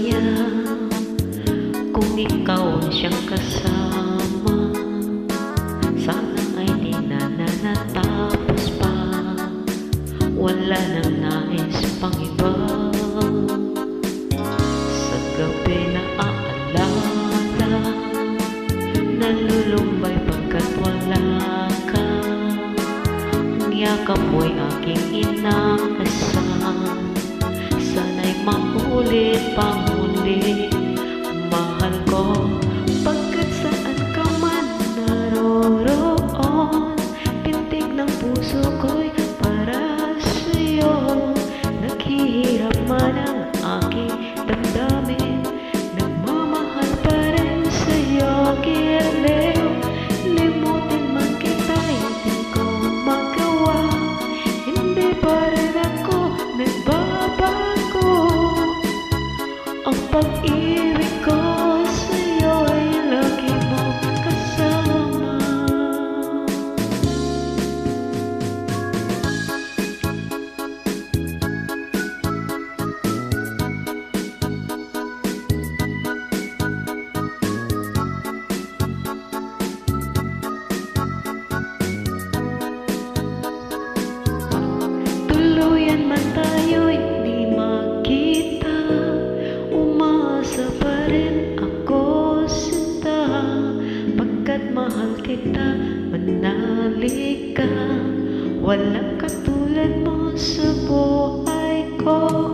kanya kung ikaw ang siyang kasama. Sana ay di na natapos pa, wala nang nais pang iba. Sa gabi na aalala, nalulumbay pagkat wala ka. Ang yakap mo'y aking inaasam, sana'y maulit pang muli. Mahal ko, pagkat saan ka man naroroon, pintig ng puso ko'y para sa'yo. Naghihirap man ang aking damdamin, nagmamahal pa rin sa'yo, giliw. Limutin man kita, hindi ko magawa, hindi pa rin ako nagbabago. Ang pag-ibig ko sa'yo ay lagi mong kasama. Tuluyan man tayo'y di makita, umasa pa rin ako, sinta. Pagkat mahal kita, manali ka. Walang katulad mo sa buhay ko.